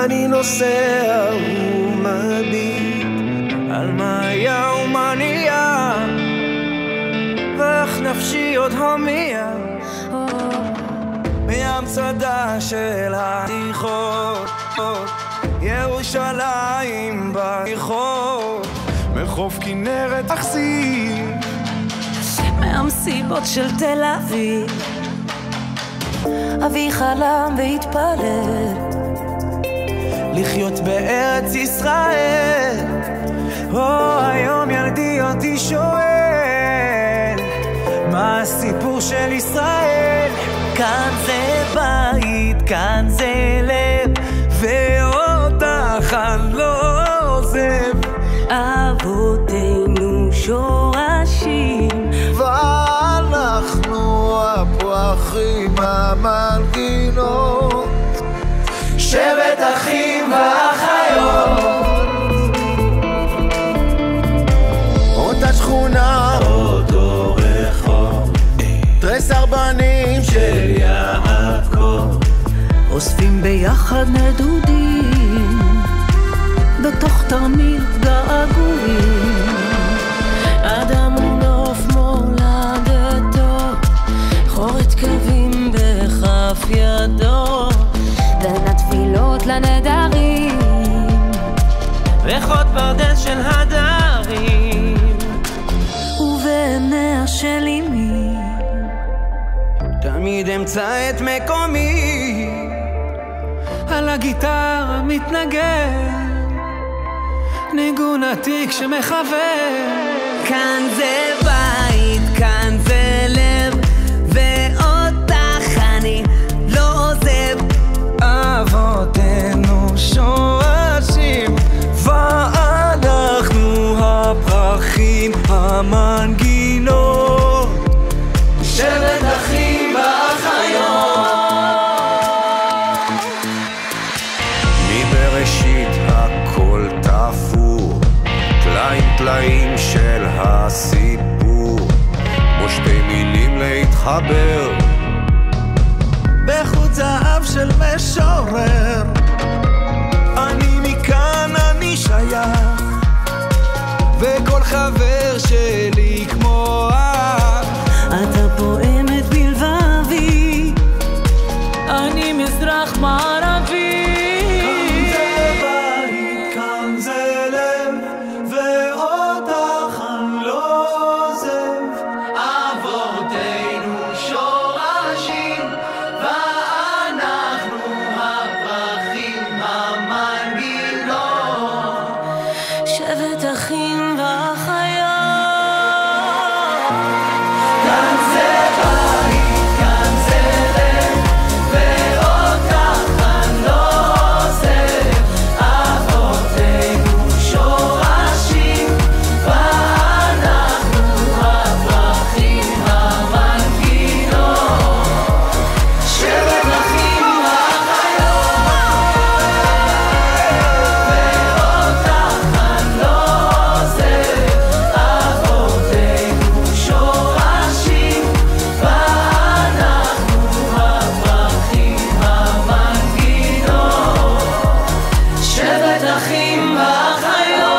אני נוסע ומביט על מה היה ומה נהיה, ואיך נפשי עוד הומייה מהמצדה של הריחות, ירושלים בריחות, מחוף כנרת אכסי, מהמסיבות של תל אביב. אבי חלם והתפלל לחיות בארץ ישראל. היום ילדי אותי שואל מה הסיפור של ישראל. כאן זה בית, כאן זה לב, ואותך אני לא עוזב. אבותינו שורשים, ואנחנו הפרחים המנגינות, שבט אחים ואחיות. אותה שכונה, אותו רחוב, תרי סרבנים של יעקב, אוספים ביחד נדודים בתוך תרמיל געגועים. אדם ונוף מולדתו, חורת קווים בכף ידו, בין התפילות לנדרים, ריחות פרדס של הדרים, ובעיניה של אמי תמיד אמצא את מקומי. על הגיטרה מתנגן ניגון עתיק שמחבר. כאן זה בית, כאן זה לב, ואותך אני לא עוזב. אבותינו שורשים, ואנחנו הפרחים המנגינות, שבט אחים ואחיות. מבראשית הכל תפור, טלאים טלאים של הסיפור, כמו שתי מילים להתחבר בחוט זהב של משורר. אני מכאן, אני שייך, וכל חבר שלי כמו אח. אתה פועמת בלבבי, אני מזרח מערבי. כאן זה לב, ואותך אני לא עוזב. אבותינו שורשים, ואנחנו הפרחים המנגינות, שבט אחים ואחיות. כאן זה בית, כאן זה לב, ואותך אני לא עוזב. אבותינו שורשים, ואנחנו הפרחים המנגינות, שבט אחים ואחיות. ואותך אני לא עוזב. אבותינו שורשים, ואנחנו הפרחים המנגינות, שבט אחים ואחיות.